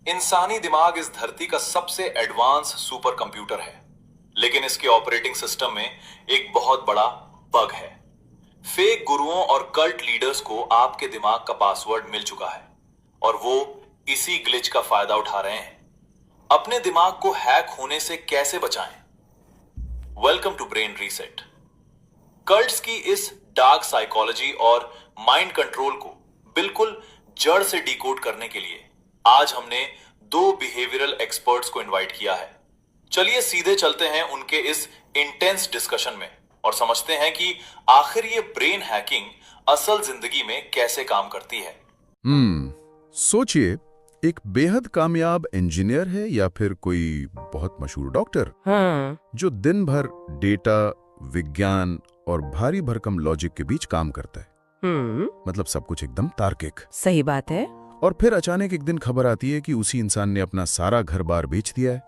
इंसानी दिमाग इस धरती का सबसे एडवांस सुपर कंप्यूटर है, लेकिन इसके ऑपरेटिंग सिस्टम में एक बहुत बड़ा बग है। फेक गुरुओं और कल्ट लीडर्स को आपके दिमाग का पासवर्ड मिल चुका है और वो इसी ग्लिच का फायदा उठा रहे हैं। अपने दिमाग को हैक होने से कैसे बचाएं? Welcome to brain reset. Cults की इस डार्क साइकोलॉजी और माइंड कंट्रोल को बिल्कुल जड़ से डिकोड करने के लिए आज हमने दो बिहेवियरल एक्सपर्ट्स को इनवाइट किया है। चलिए सीधे चलते हैं उनके इस इंटेंस डिस्कशन में और समझते हैं कि आखिर ये ब्रेन हैकिंग असल जिंदगी में कैसे काम करती है। सोचिए, एक बेहद कामयाब इंजीनियर है या फिर कोई बहुत मशहूर डॉक्टर जो दिन भर डेटा, विज्ञान और भारी भरकम लॉजिक के बीच काम करता है। मतलब सब कुछ एकदम तार्किक। सही बात है। और फिर अचानक एक दिन खबर आती है कि उसी इंसान ने अपना सारा घर बार बेच दिया है।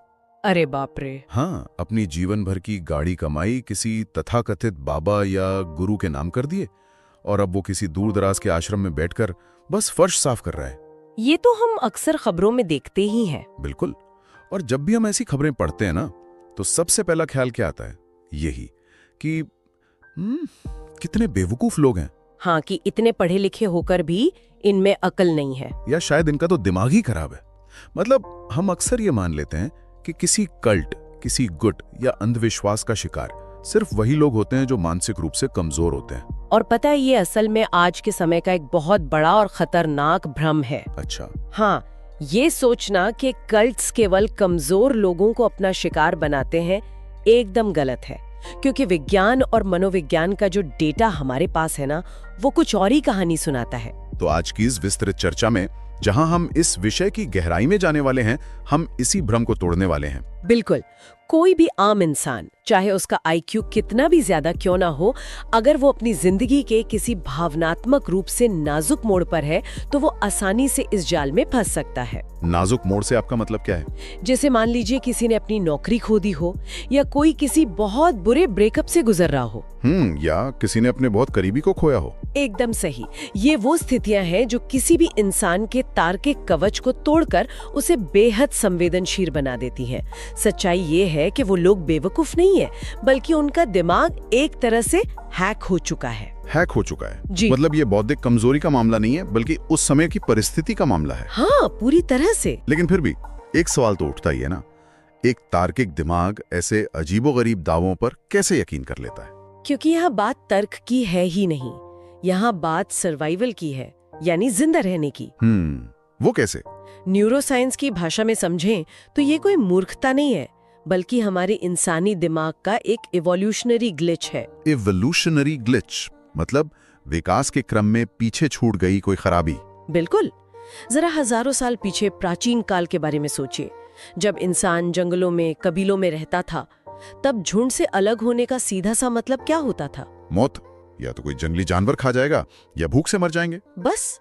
अरे बाप रे। हाँ, अपनी जीवन भर की गाड़ी कमाई किसी तथाकथित बाबा या गुरु के नाम कर दिए और अब वो किसी दूर दराज के आश्रम में बैठकर बस फर्श साफ कर रहा है। ये तो हम अक्सर खबरों में देखते ही हैं। बिल्कुल। और जब भी हम ऐसी खबरें पढ़ते हैं ना, तो सबसे पहला ख्याल क्या आता है? यही कि कितने बेवकूफ लोग हैं। हाँ, कि इतने पढ़े लिखे होकर भी इनमें अकल नहीं है, या शायद इनका तो दिमाग ही खराब है। मतलब हम अक्सर ये मान लेते हैं कि किसी कल्ट, किसी गुट या अंधविश्वास का शिकार सिर्फ वही लोग होते हैं जो मानसिक रूप से कमजोर होते हैं। और पता है, ये असल में आज के समय का एक बहुत बड़ा और खतरनाक भ्रम है। अच्छा। हाँ, ये सोचना कि कल्ट्स केवल कमजोर लोगों को अपना शिकार बनाते हैं एकदम गलत है, क्योंकि विज्ञान और मनोविज्ञान का जो डेटा हमारे पास है ना, वो कुछ और ही कहानी सुनाता है। तो आज की इस विस्तृत चर्चा में जहां हम इस विषय की गहराई में जाने वाले हैं, हम इसी भ्रम को तोड़ने वाले हैं। बिल्कुल। कोई भी आम इंसान, चाहे उसका आईक्यू कितना भी ज्यादा क्यों ना हो, अगर वो अपनी जिंदगी के किसी भावनात्मक रूप से नाजुक मोड़ पर है, तो वो आसानी से इस जाल में फंस सकता है। नाजुक मोड़ से आपका मतलब क्या है? जैसे मान लीजिए किसी ने अपनी नौकरी खो दी हो, या कोई किसी बहुत बुरे ब्रेकअप से गुजर रहा हो। या किसी ने अपने बहुत करीबी को खोया हो। एकदम सही। ये वो स्थितियां हैं जो किसी भी इंसान के तार्किक कवच को तोड़कर उसे बेहद संवेदनशील बना देती हैं। सच्चाई ये है कि वो लोग बेवकूफ नहीं है, बल्कि उनका दिमाग एक तरह से हैक हो चुका है। हैक हो चुका है जी। मतलब ये बौद्धिक कमजोरी का मामला नहीं है, बल्कि उस समय की परिस्थिति का मामला है। हाँ, पूरी तरह से। लेकिन फिर भी एक सवाल तो उठता ही है ना, एक तार्किक दिमाग ऐसे अजीबोगरीब दावों पर कैसे यकीन कर लेता है? क्योंकि यहाँ बात तर्क की है ही नहीं, यहाँ बात सर्वाइवल की है, यानी जिंदा रहने की। वो कैसे? न्यूरोसाइंस की भाषा में समझें तो ये कोई मूर्खता नहीं है, बल्कि हमारे इंसानी दिमाग का एक इवोल्यूशनरी ग्लिच है। इवोल्यूशनरी ग्लिच मतलब विकास के क्रम में पीछे छूट गई कोई खराबी। बिल्कुल। जरा हजारों साल पीछे प्राचीन काल के बारे में सोचिए। जब इंसान जंगलों में, कबीलों में रहता था, तब झुंड से अलग होने का सीधा सा मतलब क्या होता था? मौत। या तो कोई जंगली जानवर खा जाएगा या भूख से मर जाएंगे। बस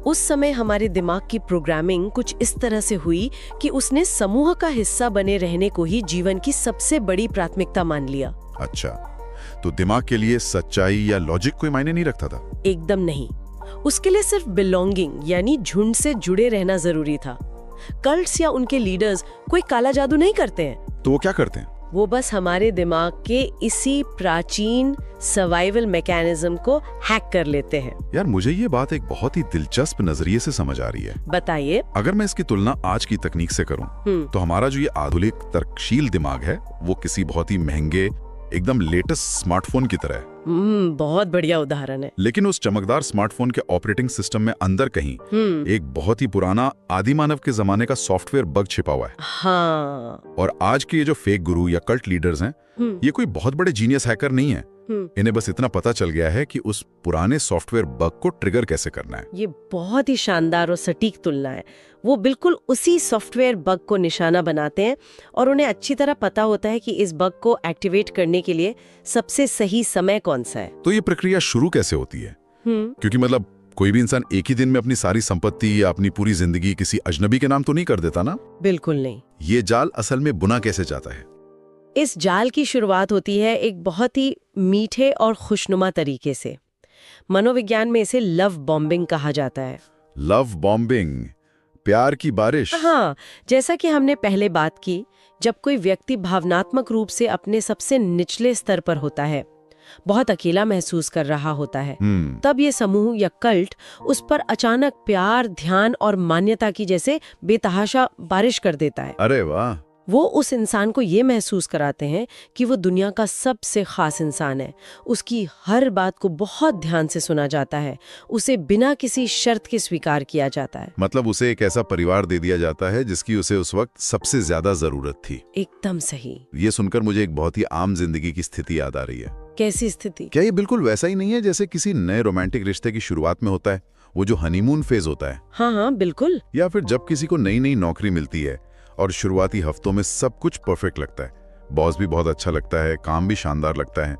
उस समय हमारे दिमाग की प्रोग्रामिंग कुछ इस तरह से हुई कि उसने समूह का हिस्सा बने रहने को ही जीवन की सबसे बड़ी प्राथमिकता मान लिया। अच्छा, तो दिमाग के लिए सच्चाई या लॉजिक कोई मायने नहीं रखता था? एकदम नहीं। उसके लिए सिर्फ बिलोंगिंग यानी झुंड से जुड़े रहना जरूरी था। कल्ट्स या उनके लीडर्स कोई काला जादू नहीं करते हैं। तो वो क्या करते हैं? वो बस हमारे दिमाग के इसी प्राचीन सर्वाइवल मैकेनिज्म को हैक कर लेते हैं। यार, मुझे ये बात एक बहुत ही दिलचस्प नजरिए से समझ आ रही है। बताइए। अगर मैं इसकी तुलना आज की तकनीक से करूं, तो हमारा जो ये आधुनिक तर्कशील दिमाग है, वो किसी बहुत ही महंगे, एकदम लेटेस्ट स्मार्टफोन की तरह है। बहुत बढ़िया उदाहरण है। लेकिन उस चमकदार स्मार्टफोन के ऑपरेटिंग सिस्टम में अंदर कहीं एक बहुत ही पुराना आदिमानव के जमाने का सॉफ्टवेयर बग छिपा हुआ है। हाँ। और आज के ये जो फेक गुरु या कल्ट लीडर्स हैं, ये कोई बहुत बड़े जीनियस हैकर नहीं है। इन्हें बस इतना पता चल गया है कि उस पुराने सॉफ्टवेयर बग को ट्रिगर कैसे करना है। ये बहुत ही शानदार और सटीक तुलना है। वो बिल्कुल उसी सॉफ्टवेयर बग को निशाना बनाते हैं और उन्हें अच्छी तरह पता होता है कि इस बग को एक्टिवेट करने के लिए सबसे सही समय कौन सा है। तो ये प्रक्रिया शुरू कैसे होती है? क्योंकि मतलब कोई भी इंसान एक ही दिन में अपनी सारी संपत्ति या अपनी पूरी जिंदगी किसी अजनबी के नाम तो नहीं कर देता ना? बिल्कुल नहीं। ये जाल असल में बुना कैसे जाता है? इस जाल की शुरुआत होती है एक बहुत ही मीठे और खुशनुमा तरीके से। मनोविज्ञान में इसे लव बॉम्बिंग कहा जाता है। लव बॉम्बिंग, प्यार की बारिश। हाँ, जैसा कि हमने पहले बात की, जब कोई व्यक्ति भावनात्मक रूप से अपने सबसे निचले स्तर पर होता है, बहुत अकेला महसूस कर रहा होता है, तब ये समूह या कल्ट उस पर अचानक प्यार, ध्यान और मान्यता की जैसे बेतहाशा बारिश कर देता है। अरे वाह। वो उस इंसान को ये महसूस कराते हैं कि वो दुनिया का सबसे खास इंसान है। उसकी हर बात को बहुत ध्यान से सुना जाता है, उसे बिना किसी शर्त के स्वीकार किया जाता है। मतलब उसे एक ऐसा परिवार दे दिया जाता है जिसकी उसे उस वक्त सबसे ज्यादा जरूरत थी। एकदम सही। ये सुनकर मुझे एक बहुत ही आम जिंदगी की स्थिति याद आ रही है। कैसी स्थिति? क्या ये बिल्कुल वैसा ही नहीं है जैसे किसी नए रोमांटिक रिश्ते की शुरुआत में होता है, वो जो हनीमून फेज होता है? हाँ, बिल्कुल। या फिर जब किसी को नई नई नौकरी मिलती है और शुरुआती हफ्तों में सब कुछ परफेक्ट लगता है, बॉस भी बहुत अच्छा लगता है, काम भी शानदार लगता है,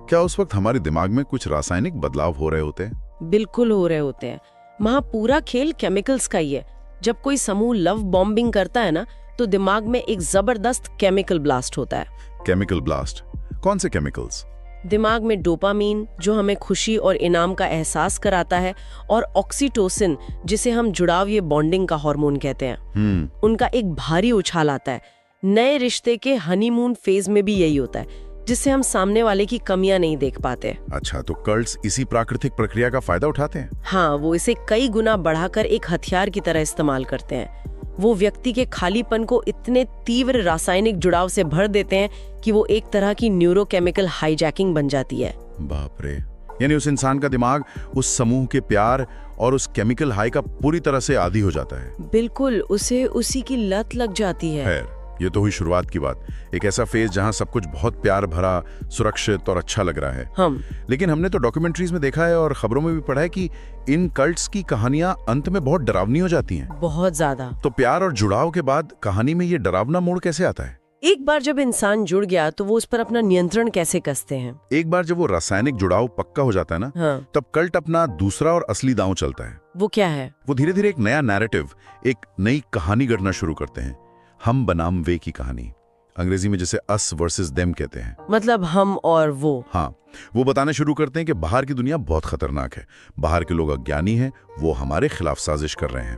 क्या उस वक्त हमारे दिमाग में कुछ रासायनिक बदलाव हो रहे होते हैं? बिल्कुल हो रहे होते हैं। वहाँ पूरा खेल केमिकल्स का ही है। जब कोई समूह लव बॉम्बिंग करता है ना, तो दिमाग में एक जबरदस्त केमिकल ब्लास्ट होता है। Chemical blast? कौन से केमिकल्स? दिमाग में डोपामीन, जो हमें खुशी और इनाम का एहसास कराता है, और ऑक्सीटोसिन, जिसे हम जुड़ाव या बॉन्डिंग का हार्मोन कहते हैं, उनका एक भारी उछाल आता है। नए रिश्ते के हनीमून फेज में भी यही होता है, जिससे हम सामने वाले की कमियां नहीं देख पाते। अच्छा, तो कल्ट्स इसी प्राकृतिक प्रक्रिया का फायदा उठाते हैं? हाँ, वो इसे कई गुना बढ़ाकर एक हथियार की तरह इस्तेमाल करते हैं। वो व्यक्ति के खालीपन को इतने तीव्र रासायनिक जुड़ाव से भर देते हैं कि वो एक तरह की न्यूरोकेमिकल हाईजैकिंग बन जाती है। बाप रे। यानी उस इंसान का दिमाग उस समूह के प्यार और उस केमिकल हाई का पूरी तरह से आदी हो जाता है। बिल्कुल, उसे उसी की लत लग जाती है। खैर, ये तो हुई शुरुआत की बात, एक ऐसा फेज जहां सब कुछ बहुत प्यार भरा, सुरक्षित और अच्छा लग रहा है। लेकिन हमने तो डॉक्यूमेंट्रीज में देखा है और खबरों में भी पढ़ा है कि इन कल्ट्स की कहानियां अंत में बहुत डरावनी हो जाती हैं। बहुत ज्यादा। तो प्यार और जुड़ाव के बाद कहानी में ये डरावना मोड़ कैसे आता है? एक बार जब इंसान जुड़ गया तो वो उस पर अपना नियंत्रण कैसे कसते हैं। एक बार जब वो रासायनिक जुड़ाव पक्का हो जाता है ना, तब कल्ट अपना दूसरा और असली दांव चलता है। वो क्या है? वो धीरे धीरे एक नया नैरेटिव, एक नई कहानी गढ़ना शुरू करते हैं। हम बनाम वे की कहानी, अंग्रेजी में जिसे अस वर्सेस देम कहते हैं। मतलब हम और वो। हाँ, वो बताना शुरू करते हैं कि बाहर की दुनिया बहुत खतरनाक है, बाहर के लोग अज्ञानी हैं, वो हमारे खिलाफ साजिश कर रहे हैं,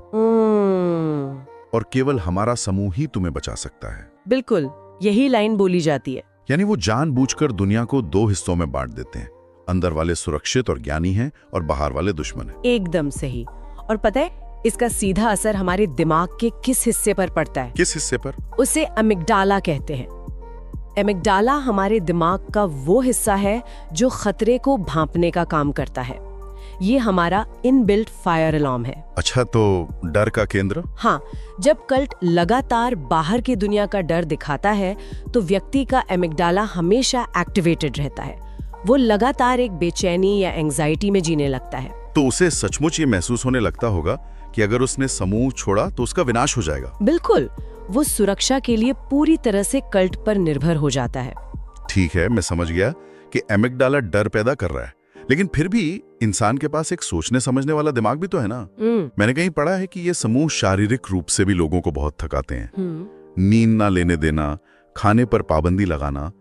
और केवल हमारा समूह ही तुम्हें बचा सकता है। बिल्कुल, यही लाइन बोली जाती है। यानी वो जानबूझकर दुनिया को दो हिस्सों में बांट देते हैं, अंदर वाले सुरक्षित और ज्ञानी हैं और बाहर वाले दुश्मन हैं। एकदम सही। और पता है, इसका सीधा असर हमारे दिमाग के किस हिस्से पर पड़ता है? किस हिस्से पर? उसे अमिगडाला कहते हैं। अमिगडाला हमारे दिमाग का वो हिस्सा है जो खतरे को भांपने का काम करता है। ये हमारा इनबिल्ट फायर अलार्म है। अच्छा, तो डर का केंद्र? हाँ, जब कल्ट लगातार बाहर की दुनिया का डर दिखाता है तो व्यक्ति का अमिगडाला हमेशा एक्टिवेटेड रहता है। वो लगातार एक बेचैनी या एंजाइटी में जीने लगता है। तो उसे सचमुच ये महसूस होने लगता होगा कि अगर उसने समूह छोड़ा तो उसका विनाश हो जाएगा। बिल्कुल, वो सुरक्षा के लिए पूरी तरह से कल्ट पर निर्भर हो जाता है। ठीक है, मैं समझ गया कि अमिगडाला डर पैदा कर रहा है, लेकिन फिर भी इंसान के पास एक सोचने समझने वाला दिमाग भी तो है ना। मैंने कहीं पढ़ा है कि ये समूह शारीरिक रूप से भी लोगों को बहुत थकाते हैं। नींद ना लेने देना, खाने पर पाबंदी लगाना,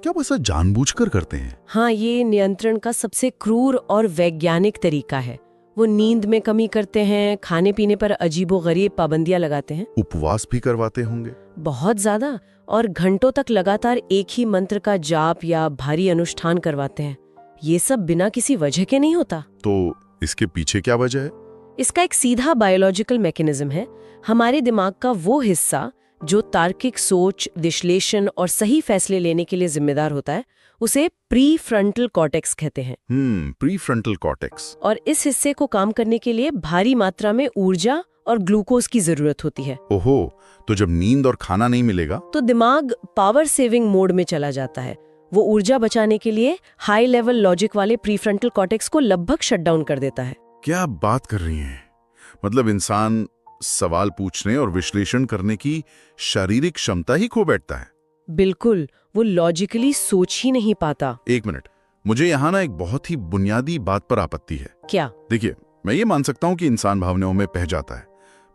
क्या वो ऐसा जानबूझकर करते हैं? हाँ, ये नियंत्रण का सबसे क्रूर और वैज्ञानिक तरीका है। वो नींद में कमी करते हैं, खाने पीने पर अजीबोगरीब पाबंदियां लगाते हैं, उपवास भी करवाते होंगे बहुत ज्यादा, और घंटों तक लगातार एक ही मंत्र का जाप या भारी अनुष्ठान करवाते हैं। ये सब बिना किसी वजह के नहीं होता। तो इसके पीछे क्या वजह है? इसका एक सीधा बायोलॉजिकल मैकेनिज्म है। हमारे दिमाग का वो हिस्सा जो तार्किक सोच, विश्लेषण और सही फैसले लेने के लिए जिम्मेदार होता है, उसे प्री फ्रंटल कॉर्टेक्स कहते हैं। Pre frontal cortex. और इस हिस्से को काम करने के लिए भारी मात्रा में ऊर्जा और ग्लूकोज की जरूरत होती है। ओहो, तो जब नींद और खाना नहीं मिलेगा तो दिमाग पावर सेविंग मोड में चला जाता है। वो ऊर्जा बचाने के लिए हाई लेवल लॉजिक वाले प्रीफ्रंटल कॉर्टेक्स को लगभग शट डाउन कर देता है। क्या बात कर रही हैं? मतलब इंसान सवाल पूछने और विश्लेषण करने की शारीरिक क्षमता ही खो बैठता है। बिल्कुल, वो लॉजिकली सोच ही नहीं पाता। एक मिनट, मुझे यहाँ ना एक बहुत ही बुनियादी बात पर आपत्ति है। क्या? देखिए, मैं ये मान सकता हूँ कि इंसान भावनाओं में बह जाता है।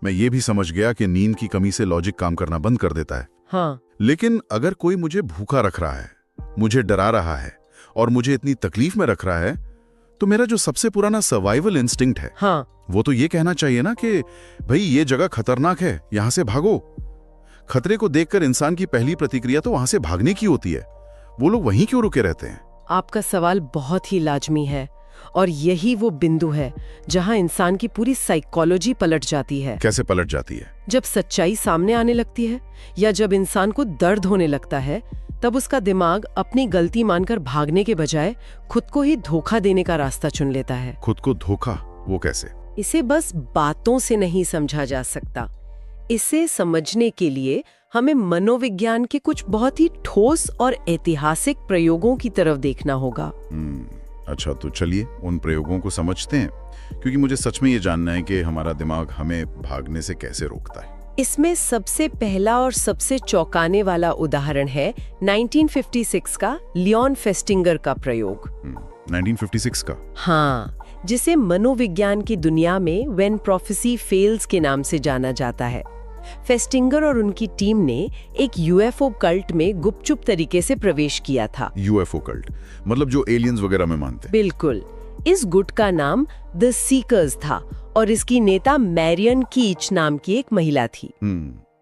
मैं ये भी समझ गया कि नींद की कमी से लॉजिक काम करना बंद कर देता है। हाँ। लेकिन अगर कोई मुझे भूखा रख रहा है, मुझे डरा रहा है और मुझे इतनी तकलीफ में रख रहा है, तो मेरा जो सबसे पुराना सर्वाइवल इंस्टिंक्ट है, हाँ, वो तो ये कहना चाहिए ना कि भाई ये जगह खतरनाक है, यहां से भागो। खतरे को देखकर इंसान की पहली प्रतिक्रिया तो वहां से भागने की होती है। वो लोग वहीं क्यों रुके रहते हैं? आपका सवाल बहुत ही लाजमी है और यही वो बिंदु है जहां इंसान की पूरी साइकोलॉजी पलट जाती है। कैसे पलट जाती है? जब सच्चाई सामने आने लगती है या जब इंसान को दर्द होने लगता है, तब उसका दिमाग अपनी गलती मानकर भागने के बजाय खुद को ही धोखा देने का रास्ता चुन लेता है। खुद को धोखा? वो कैसे? इसे बस बातों से नहीं समझा जा सकता। इसे समझने के लिए हमें मनोविज्ञान के कुछ बहुत ही ठोस और ऐतिहासिक प्रयोगों की तरफ देखना होगा। अच्छा, तो चलिए उन प्रयोगों को समझते हैं, क्योंकि मुझे सच में ये जानना है कि हमारा दिमाग हमें भागने से कैसे रोकता है। इसमें सबसे पहला और सबसे चौंकाने वाला उदाहरण है 1956 का लियोन फेस्टिंगर का प्रयोग। 1956 का? हाँ, जिसे मनोविज्ञान की दुनिया में व्हेन प्रोफेसी फेल्स के नाम से जाना जाता है। फेस्टिंगर और उनकी टीम ने एक यूएफओ कल्ट में गुपचुप तरीके से प्रवेश किया था। यूएफओ कल्ट मतलब जो एलियंस वगैरह में मानते हैं? बिल्कुल। इस गुट का नाम द सीकर्स था और इसकी नेता मैरियन कीच नाम की एक महिला थी।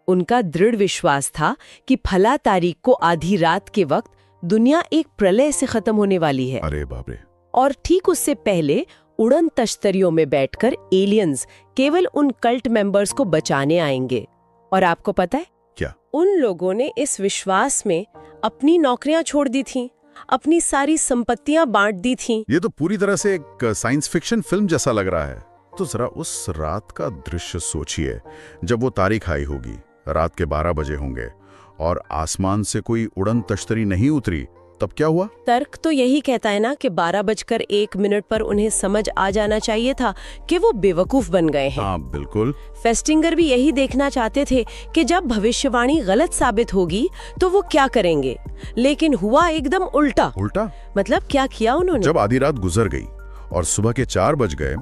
उनका दृढ़ विश्वास था कि फला तारीख को आधी रात के वक्त दुनिया एक प्रलय से खत्म होने वाली है। अरे बाप रे। और ठीक उससे पहले उड़न तश्तरियों में बैठकर एलियंस केवल उन कल्ट मेंबर्स को बचाने आएंगे। और आपको पता है क्या? उन लोगों ने इस विश्वास में अपनी नौकरियां छोड़ दी थीं, अपनी सारी संपत्तियां बांट दी थीं। ये तो पूरी तरह से एक साइंस फिक्शन फिल्म जैसा लग रहा है। तो जरा उस रात का दृश्य सोचिए, जब वो तारीख आई होगी, रात के 12 बजे होंगे और आसमान से कोई उड़न तश्तरी नहीं उतरी, तब क्या हुआ? तर्क तो यही कहता है ना कि 12:01 पर उन्हें समझ आ जाना चाहिए था कि वो बेवकूफ बन गए हैं। हाँ बिल्कुल। फेस्टिंगर भी यही देखना चाहते थे कि जब भविष्यवाणी गलत साबित होगी तो वो क्या करेंगे, लेकिन हुआ एकदम उल्टा। उल्टा मतलब क्या किया उन्होंने? जब आधी रात गुजर गई और सुबह के 4 बज गए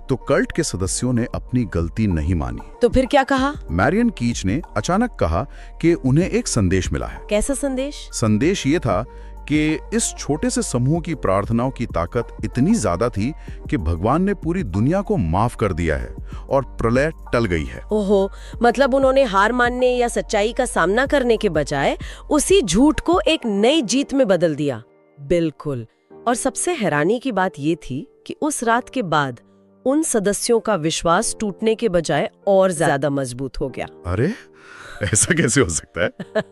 तो कल्ट के सदस्यों ने अपनी गलती नहीं मानी। तो फिर क्या कहा? मैरियन कीच ने अचानक कहा कि उन्हें एक संदेश मिला है। कैसा संदेश? संदेश ये था कि इस छोटे से समूह की प्रार्थनाओं की ताकत इतनी ज्यादा थी कि भगवान ने पूरी दुनिया को माफ कर दिया है और प्रलय टल गई है। ओहो, मतलब उन्होंने हार मानने या सच्चाई का सामना करने के बजाय उसी झूठ को एक नई जीत में बदल दिया। बिल्कुल। और सबसे हैरानी की बात ये थी कि उस रात के बाद उन सदस्यों का विश्वास टूटने के बजाय और ज्यादा मजबूत हो गया। अरे ऐसा कैसे हो सकता है?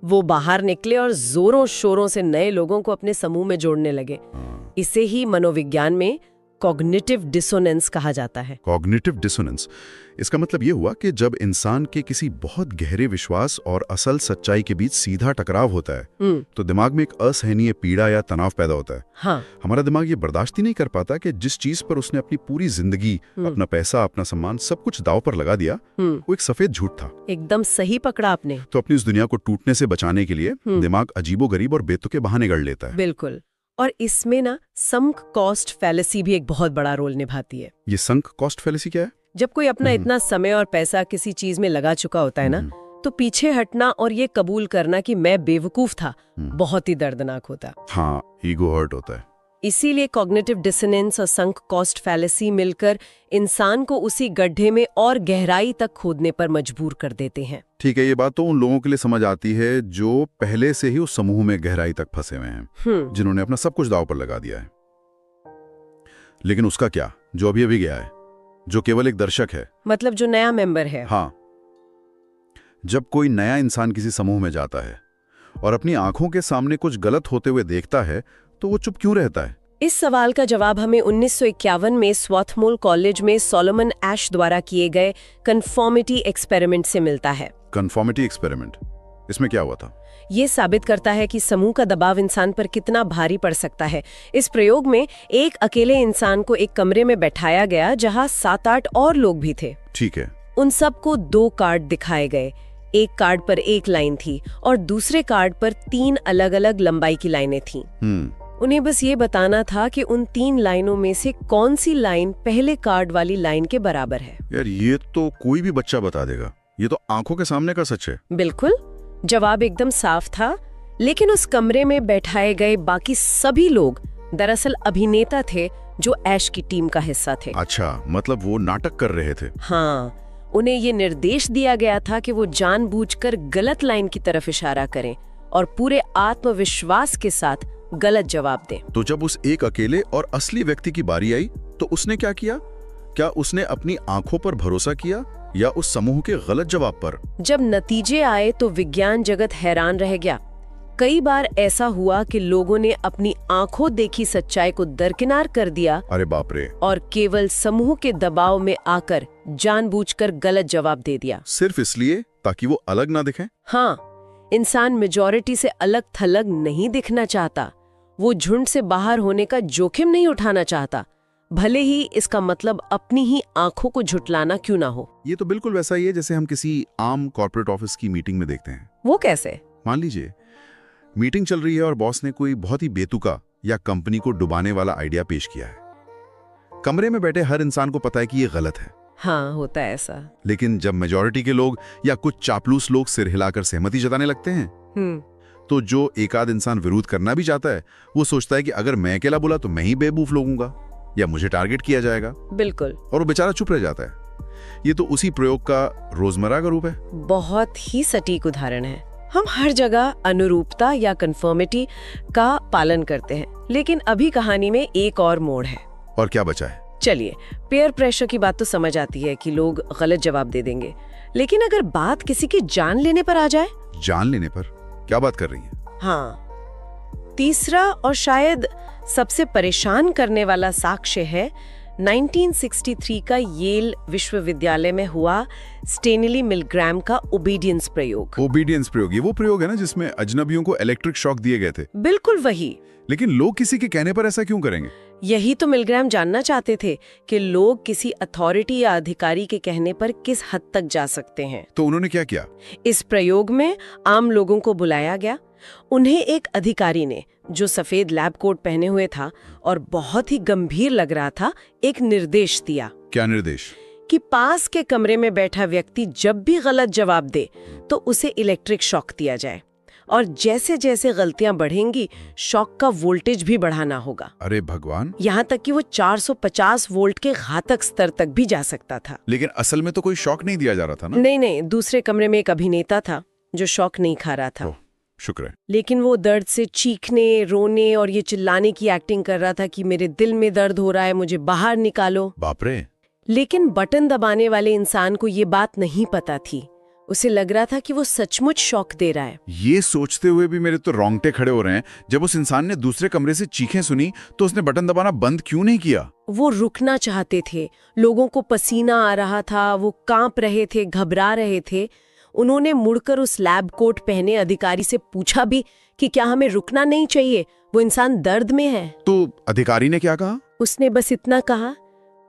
वो बाहर निकले और जोरों शोरों से नए लोगों को अपने समूह में जोड़ने लगे। इसे ही मनोविज्ञान में कॉग्निटिव डिसोनेंस कहा जाता है। कॉग्निटिव डिसोनेंस, इसका मतलब ये हुआ कि जब इंसान के किसी बहुत गहरे विश्वास और असल सच्चाई के बीच सीधा टकराव होता है तो दिमाग में एक असहनीय पीड़ा या तनाव पैदा होता है। हाँ। हमारा दिमाग ये बर्दाश्त ही नहीं कर पाता कि जिस चीज पर उसने अपनी पूरी जिंदगी, अपना पैसा, अपना सम्मान, सब कुछ दांव पर लगा दिया, वो एक सफेद झूठ था। एकदम सही पकड़ा आपने। तो अपनी उस दुनिया को टूटने से बचाने के लिए दिमाग अजीबोगरीब और बेतुके बहाने गढ़ लेता है। बिल्कुल। और इसमें ना संक कॉस्ट फैलेसी भी एक बहुत बड़ा रोल निभाती है। ये संक कॉस्ट फैलेसी क्या है? जब कोई अपना इतना समय और पैसा किसी चीज में लगा चुका होता है ना, तो पीछे हटना और ये कबूल करना कि मैं बेवकूफ था, बहुत ही दर्दनाक होता। हाँ, ईगो हर्ट होता है। इसीलिए कॉग्निटिव डिसोनेंस और संक कॉस्ट फैलेसी मिलकर इंसान को उसी गड्ढे में और गहराई तक खोदने पर मजबूर कर देते हैं। ठीक है, ये बात तो उन लोगों के लिए समझ आती है जो पहले से ही उस समूह में गहराई तक फंसे हुए हैं, जिन्होंने अपना सब कुछ दांव पर लगा दिया है। लेकिन उसका क्या, जो अभी अभी गया है, जो केवल एक दर्शक है, मतलब जो नया मेंबर है। हाँ, जब कोई नया इंसान किसी समूह में जाता है और अपनी आंखों के सामने कुछ गलत होते हुए देखता है तो वो चुप क्यों रहता है? इस सवाल का जवाब हमें 1951 में स्वॉथमोल कॉलेज में सोलोमन एश द्वारा किए गए कन्फॉर्मिटी एक्सपेरिमेंट से मिलता है। कन्फॉर्मिटी एक्सपेरिमेंट, इसमें क्या हुआ था? ये साबित करता है कि समूह का दबाव इंसान पर कितना भारी पड़ सकता है। इस प्रयोग में एक अकेले इंसान को एक कमरे में बैठाया गया जहां 7-8 और लोग भी थे। ठीक है। उन सबको 2 कार्ड दिखाए गए। एक कार्ड पर एक लाइन थी और दूसरे कार्ड पर 3 अलग-अलग लंबाई की लाइनें थीं। उन्हें बस ये बताना था कि उन 3 लाइनों में से कौन सी लाइन पहले कार्ड वाली लाइन के बराबर है। यार, ये तो कोई भी बच्चा बता देगा। ये तो आंखों के सामने का सच है। बिल्कुल, जवाब एकदम साफ था। लेकिन उस कमरे में बैठाए गए बाकी सभी लोग दरअसल अभिनेता थे जो ऐश की टीम का हिस्सा थे। अच्छा, मतलब वो नाटक कर रहे थे। हाँ, उन्हें ये निर्देश दिया गया था कि वो जानबूझकर गलत लाइन की तरफ इशारा करें और पूरे आत्मविश्वास के साथ गलत जवाब दें। तो जब उस एक अकेले और असली व्यक्ति की बारी आई तो उसने क्या किया? क्या उसने अपनी आंखों पर भरोसा किया या उस समूह के गलत जवाब पर? जब नतीजे आए तो विज्ञान जगत हैरान रह गया। कई बार ऐसा हुआ कि लोगों ने अपनी आंखों देखी सच्चाई को दरकिनार कर दिया। अरे बाप रे। और केवल समूह के दबाव में आकर जानबूझकर गलत जवाब दे दिया, सिर्फ इसलिए ताकि वो अलग ना दिखें? हाँ, इंसान मेजॉरिटी से अलग थलग नहीं दिखना चाहता। वो झुंड से बाहर होने का जोखिम नहीं उठाना चाहता, भले ही इसका मतलब अपनी ही आंखों को झुटलाना क्यों ना हो। ये तो बिल्कुल वैसा ही है जैसे हम किसी आम कॉर्पोरेट ऑफिस की मीटिंग में देखते हैं। वो कैसे? मान लीजिए मीटिंग चल रही है और बॉस ने कोई बहुत ही बेतुका या कंपनी को डुबाने वाला आइडिया पेश किया है। कमरे में बैठे हर इंसान को पता है कि ये गलत है। हाँ, होता है ऐसा। लेकिन जब मेजॉरिटी के लोग या कुछ चापलूस लोग सिर हिलाकर सहमति जताने लगते हैं, तो जो एक आध इंसान विरोध करना भी चाहता है वो सोचता है कि अगर मैं अकेला बोला तो मैं ही बेवकूफ लोगूंगा या मुझे टारगेट किया जाएगा। बिल्कुल। और वो बेचारा चुप रह जाता है। ये तो उसी प्रयोग का रोजमर्रा का रूप है। बहुत ही सटीक उदाहरण है। हम हर जगह अनुरूपता या कन्फर्मिटी का पालन करते हैं, लेकिन अभी कहानी में एक और मोड़ है। और क्या बचा है? चलिए, पेयर प्रेशर की बात तो समझ आती है कि लोग गलत जवाब दे देंगे, लेकिन अगर बात किसी की जान लेने पर आ जाए? जान लेने पर? क्या बात कर रही हैं? हाँ, तीसरा और शायद सबसे परेशान करने वाला साक्ष्य है 1963 का येल विश्वविद्यालय में हुआ स्टेनली मिलग्राम का ओबीडियंस प्रयोग। ओबीडियंस प्रयोग, ये वो प्रयोग है ना जिसमें अजनबियों को इलेक्ट्रिक शॉक दिए गए थे? बिल्कुल वही। लेकिन लोग किसी के कहने पर ऐसा क्यों करेंगे? यही तो मिलग्राम जानना चाहते थे कि लोग किसी अथॉरिटी या अधिकारी के कहने पर किस हद तक जा सकते हैं। तो उन्होंने क्या किया? इस प्रयोग में आम लोगों को बुलाया गया। उन्हें एक अधिकारी ने, जो सफेद लैब कोट पहने हुए था और बहुत ही गंभीर लग रहा था, एक निर्देश दिया। क्या निर्देश? कि पास के कमरे में बैठा व्यक्ति जब भी गलत जवाब दे तो उसे इलेक्ट्रिक शॉक दिया जाए, और जैसे जैसे गलतियां बढ़ेंगी शॉक का वोल्टेज भी बढ़ाना होगा। अरे भगवान! यहाँ तक कि वो 450 वोल्ट के घातक स्तर तक भी जा सकता था। लेकिन असल में तो कोई शॉक नहीं दिया जा रहा था ना? नहीं, दूसरे कमरे में एक अभिनेता था जो शॉक नहीं खा रहा था। शुक्र है। लेकिन वो दर्द से चीखने, रोने और ये चिल्लाने की एक्टिंग कर रहा था कि मेरे दिल में दर्द हो रहा है, मुझे बाहर निकालो। बाप रे! लेकिन बटन दबाने वाले इंसान को ये बात नहीं पता थी। उसे लग रहा था कि वो सचमुच शॉक दे रहा है। ये सोचते हुए भी मेरे तो रोंगटे खड़े हो रहे हैं। जब उस इंसान ने दूसरे कमरे से चीखें सुनी तो उसने बटन दबाना बंद क्यों नहीं किया? वो रुकना चाहते थे। लोगों को पसीना आ रहा था, वो कांप रहे थे, घबरा रहे थे। उन्होंने मुड़कर उस लैब कोट पहने अधिकारी से पूछा भी कि क्या हमें रुकना नहीं चाहिए, वो इंसान दर्द में है। तो अधिकारी ने क्या कहा? उसने बस इतना कहा,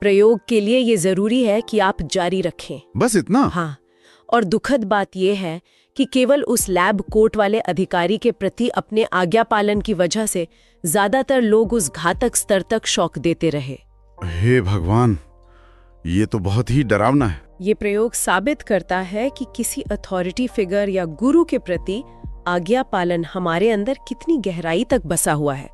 प्रयोग के लिए ये जरूरी है कि आप जारी रखें। बस इतना? हाँ। और दुखद बात यह है कि केवल उस लैब कोट वाले अधिकारी के प्रति अपने आज्ञा पालन की वजह से ज्यादातर लोग उस घातक स्तर तक शॉक देते रहे। हे भगवान, ये तो बहुत ही डरावना है। ये प्रयोग साबित करता है कि किसी अथॉरिटी फिगर या गुरु के प्रति आज्ञा पालन हमारे अंदर कितनी गहराई तक बसा हुआ है।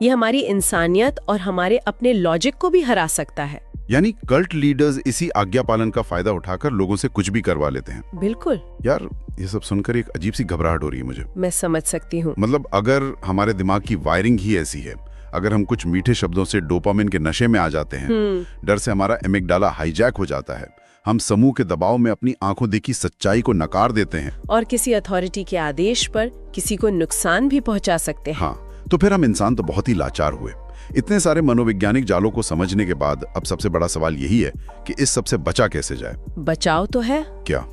ये हमारी इंसानियत और हमारे अपने लॉजिक को भी हरा सकता है। यानी कल्ट लीडर्स इसी आज्ञा पालन का फायदा उठाकर लोगों से कुछ भी करवा लेते हैं। बिल्कुल। यार, ये सब सुनकर एक अजीब सी घबराहट हो रही है मुझे। मैं समझ सकती हूँ। मतलब अगर हमारे दिमाग की वायरिंग ही ऐसी है, अगर हम कुछ मीठे शब्दों से डोपामिन के नशे में आ जाते हैं, डर से हमारा एमिगडाला हाईजैक हो जाता है, हम समूह के दबाव में अपनी आंखों देखी सच्चाई को नकार देते हैं और किसी अथॉरिटी के आदेश पर किसी को नुकसान भी पहुंचा सकते हैं। हाँ, तो फिर हम इंसान तो बहुत ही लाचार हुए। इतने सारे मनोवैज्ञानिक जालों को समझने के बाद अब सबसे बड़ा सवाल यही है कि इस सबसे बचा कैसे जाए। बचाव तो है। क्या?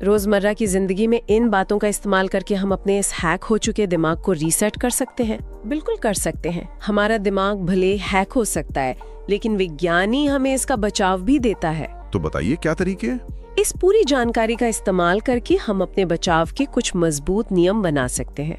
रोजमर्रा की जिंदगी में इन बातों का इस्तेमाल करके हम अपने इस हैक हो चुके दिमाग को रीसेट कर सकते हैं। बिल्कुल कर सकते हैं। हमारा दिमाग भले हैक हो सकता है, लेकिन विज्ञानी हमें इसका बचाव भी देता है। तो बताइए क्या तरीके हैं? इस पूरी जानकारी का इस्तेमाल करके हम अपने बचाव के कुछ मजबूत नियम बना सकते हैं।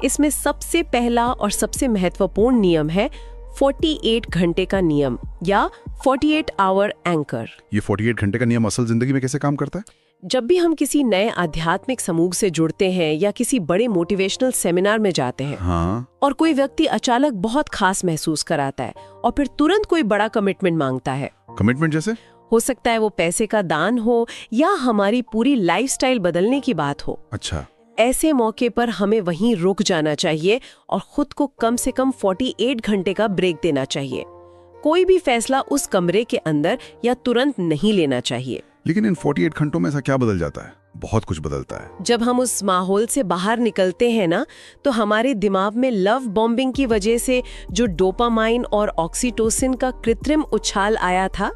इसमें सबसे पहला और सबसे महत्वपूर्ण नियम है 48 घंटे का नियम या 48 आवर एंकर। ये 48 घंटे का नियम असल जिंदगी में कैसे काम करता है? जब भी हम किसी नए आध्यात्मिक समूह से जुड़ते हैं या किसी बड़े मोटिवेशनल सेमिनार में जाते हैं, हाँ, और कोई व्यक्ति अचानक बहुत खास महसूस कराता है और फिर तुरंत कोई बड़ा कमिटमेंट मांगता है। कमिटमेंट जैसे? हो सकता है वो पैसे का दान हो या हमारी पूरी लाइफस्टाइल बदलने की बात हो। अच्छा। ऐसे मौके पर हमें वहीं रुक जाना चाहिए और खुद को कम से कम 48 घंटे का ब्रेक देना चाहिए। कोई भी फैसला उस कमरे के अंदर या तुरंत नहीं लेना चाहिए। लेकिन इन 48 घंटों में ऐसा क्या बदल जाता है? बहुत कुछ बदलता है। जब हम उस माहौल से बाहर निकलते हैं ना, तो हमारे दिमाग में लव बॉम्बिंग की वजह से जो डोपामाइन और ऑक्सीटोसिन का कृत्रिम उछाल आया था,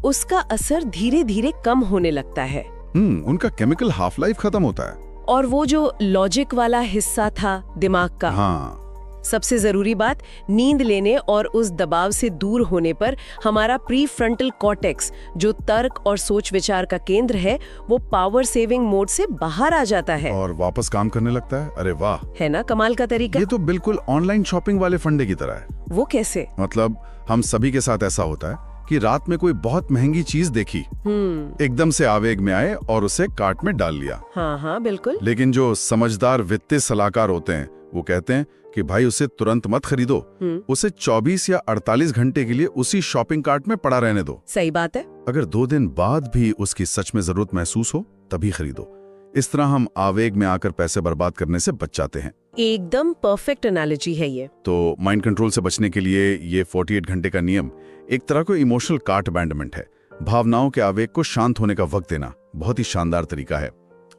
उसका असर धीरे धीरे कम होने लगता है। उनका केमिकल हाफ लाइफ खत्म होता है। और वो जो लॉजिक वाला हिस्सा था दिमाग का, हाँ, सबसे जरूरी बात, नींद लेने और उस दबाव से दूर होने पर हमारा प्री फ्रंटल कॉर्टेक्स, जो तर्क और सोच विचार का केंद्र है, वो पावर सेविंग मोड से बाहर आ जाता है और वापस काम करने लगता है। अरे वाह, है ना कमाल का तरीका। ये तो बिल्कुल ऑनलाइन शॉपिंग वाले फंडे की तरह है। वो कैसे? मतलब हम सभी के साथ ऐसा होता है कि रात में कोई बहुत महंगी चीज देखी, एकदम से आवेग में आए और उसे कार्ट में डाल लिया। हाँ हाँ बिल्कुल। लेकिन जो समझदार वित्तीय सलाहकार होते हैं वो कहते हैं कि भाई उसे तुरंत मत खरीदो, उसे 24 या 48 घंटे के लिए उसी शॉपिंग कार्ट में पड़ा रहने दो। सही बात है। अगर 2 दिन बाद भी उसकी सच में जरूरत महसूस हो तभी खरीदो। इस तरह हम आवेग में आकर पैसे बर्बाद करने से बच जाते हैं। एकदम परफेक्ट एनालॉजी है ये। तो माइंड कंट्रोल से बचने के लिए ये 48 घंटे का नियम एक तरह को इमोशनल कार्ट अबैंडनमेंट है। भावनाओं के आवेग को शांत होने का वक्त देना बहुत ही शानदार तरीका है।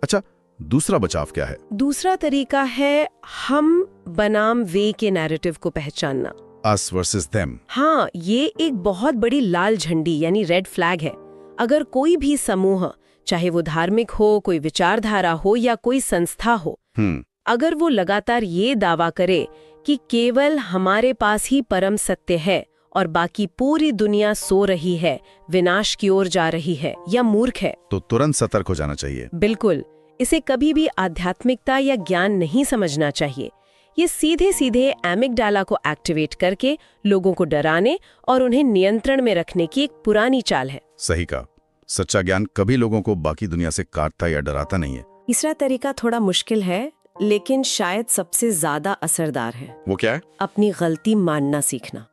अच्छा, दूसरा बचाव क्या है? दूसरा तरीका है हम बनाम वे के नैरेटिव को पहचानना। Us versus them। हाँ, ये एक बहुत बड़ी लाल झंडी यानी रेड फ्लैग है। अगर कोई भी समूह, चाहे वो धार्मिक हो, कोई विचारधारा हो या कोई संस्था हो, अगर वो लगातार ये दावा करे कि केवल हमारे पास ही परम सत्य है और बाकी पूरी दुनिया सो रही है, विनाश की ओर जा रही है या मूर्ख है, तो तुरंत सतर्क हो जाना चाहिए। बिल्कुल। इसे कभी भी आध्यात्मिकता या ज्ञान नहीं समझना चाहिए। ये सीधे सीधे एमिगडाला को एक्टिवेट करके लोगों को डराने और उन्हें नियंत्रण में रखने की एक पुरानी चाल है। सही कहा। सच्चा ज्ञान कभी लोगों को बाकी दुनिया से काटता या डराता नहीं है। तीसरा तरीका थोड़ा मुश्किल है, लेकिन शायद सबसे ज्यादा असरदार है। वो क्या है? अपनी गलती मानना सीखना।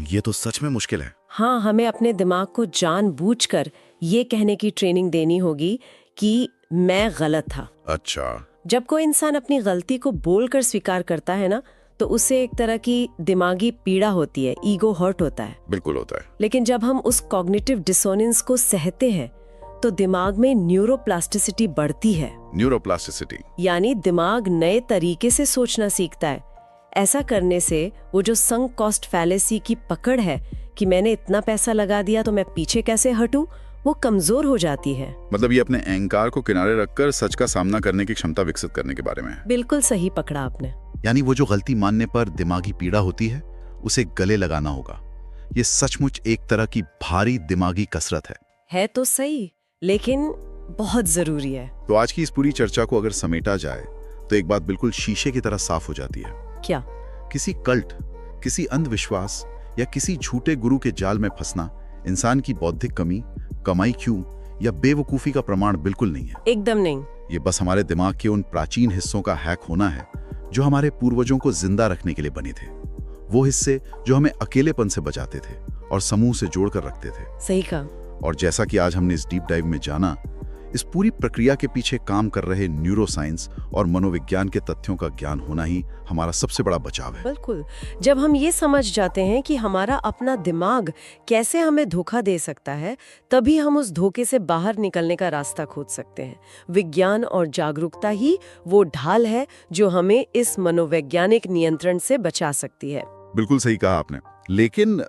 ये तो सच में मुश्किल है। हाँ, हमें अपने दिमाग को जानबूझकर ये कहने की ट्रेनिंग देनी होगी कि मैं गलत था। अच्छा। जब कोई इंसान अपनी गलती को बोलकर स्वीकार करता है ना, तो उससे एक तरह की दिमागी पीड़ा होती है, ईगो हर्ट होता है। बिल्कुल होता है। लेकिन जब हम उस कॉग्निटिव डिसोनेंस को सहते हैं तो दिमाग में न्यूरोप्लास्टिसिटी बढ़ती है। न्यूरोप्लास्टिसिटी यानी दिमाग नए तरीके से सोचना सीखता है। ऐसा करने से वो जो संक कॉस्ट फैलेसी की पकड़ है कि मैंने इतना पैसा लगा दिया तो मैं पीछे कैसे हटूं, वो कमजोर हो जाती है। मतलब ये अपने अहंकार को किनारे रखकर सच का सामना करने की क्षमता विकसित करने के बारे में है। बिल्कुल सही पकड़ा आपने। यानी वो जो गलती मानने पर दिमागी पीड़ा होती है, उसे गले लगाना होगा। ये सचमुच एक तरह की भारी दिमागी कसरत है तो सही, लेकिन बहुत जरूरी है। तो आज की इस पूरी चर्चा को अगर समेटा जाए तो एक बात बिल्कुल शीशे की तरह साफ हो जाती है। क्या? किसी कल्ट, किसी अंधविश्वास या किसी झूठे गुरु के जाल में फंसना इंसान की बौद्धिक कमी, कमाई क्यों या बेवकूफी का प्रमाण बिल्कुल नहीं है। एकदम नहीं। ये बस हमारे दिमाग के उन प्राचीन हिस्सों का हैक होना है जो हमारे पूर्वजों को जिंदा रखने के लिए बने थे। वो हिस्से जो हमें अकेलेपन से बचाते थे और समूह से जोड़कर रखते थे। सही कहा। और जैसा कि आज हमने इस डीप डाइव में जाना, इस पूरी प्रक्रिया के पीछे काम कर रहे न्यूरोसाइंस और मनोविज्ञान के तथ्यों का ज्ञान होना ही हमारा सबसे बड़ा बचाव है। बिल्कुल। जब हम ये समझ जाते हैं कि हमारा अपना दिमाग कैसे हमें धोखा दे सकता है, तभी हम उस धोखे से बाहर निकलने का रास्ता खोज सकते हैं। विज्ञान और जागरूकता ही वो ढाल है जो हमें इस मनोवैज्ञानिक नियंत्रण से बचा सकती है। बिल्कुल सही कहा आपने। लेकिन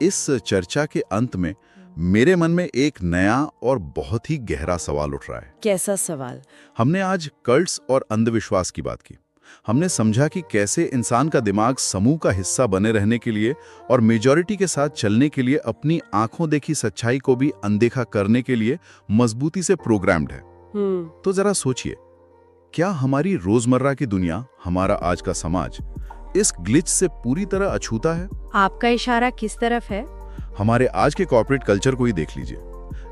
इस चर्चा के अंत में मेरे मन में एक नया और बहुत ही गहरा सवाल उठ रहा है। कैसा सवाल? हमने आज कल्ट्स और अंधविश्वास की बात की। हमने समझा कि कैसे इंसान का दिमाग समूह का हिस्सा बने रहने के लिए और मेजॉरिटी के साथ चलने के लिए अपनी आंखों देखी सच्चाई को भी अनदेखा करने के लिए मजबूती से प्रोग्राम्ड है। तो जरा सोचिए, क्या हमारी रोजमर्रा की दुनिया, हमारा आज का समाज इस ग्लिच से पूरी तरह अछूता है? आपका इशारा किस तरफ है? हमारे आज के कॉर्पोरेट कल्चर को ही देख लीजिए।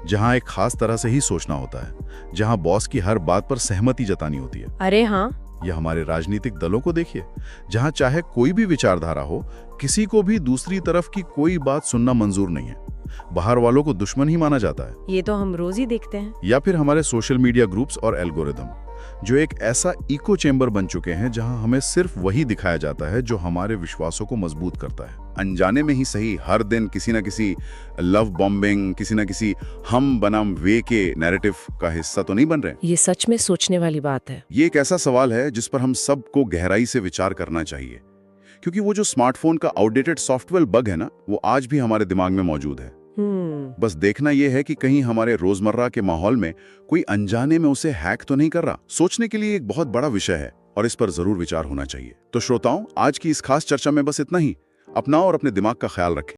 जहां एक खास तरह से ही सोचना होता है, जहां बॉस की हर बात पर सहमति जतानी होती है। अरे हाँ, या हमारे राजनीतिक दलों को देखिए, जहां चाहे कोई भी विचारधारा हो, किसी को भी दूसरी तरफ की कोई बात सुनना मंजूर नहीं है। बाहर वालों को दुश्मन ही माना जाता है। ये तो हम रोज ही देखते हैं। या फिर हमारे सोशल मीडिया ग्रुप्स और एल्गोरिदम, जो एक ऐसा इको चेंबर बन चुके हैं जहां हमें सिर्फ वही दिखाया जाता है जो हमारे विश्वासों को मजबूत करता है। अनजाने में ही सही, हर दिन किसी न किसी लव बॉम्बिंग, किसी न किसी हम बनाम वे के नैरेटिव का हिस्सा तो नहीं बन रहे? ये सच में सोचने वाली बात है। ये एक ऐसा सवाल है जिस पर हम सबको गहराई से विचार करना चाहिए, क्योंकि वो जो स्मार्टफोन का आउटडेटेड सॉफ्टवेयर बग है ना, वो आज भी हमारे दिमाग में मौजूद है। बस देखना यह है कि कहीं हमारे रोजमर्रा के माहौल में कोई अनजाने में उसे हैक तो नहीं कर रहा। सोचने के लिए एक बहुत बड़ा विषय है और इस पर जरूर विचार होना चाहिए। तो श्रोताओं, आज की इस खास चर्चा में बस इतना ही। अपना और अपने दिमाग का ख्याल रखें।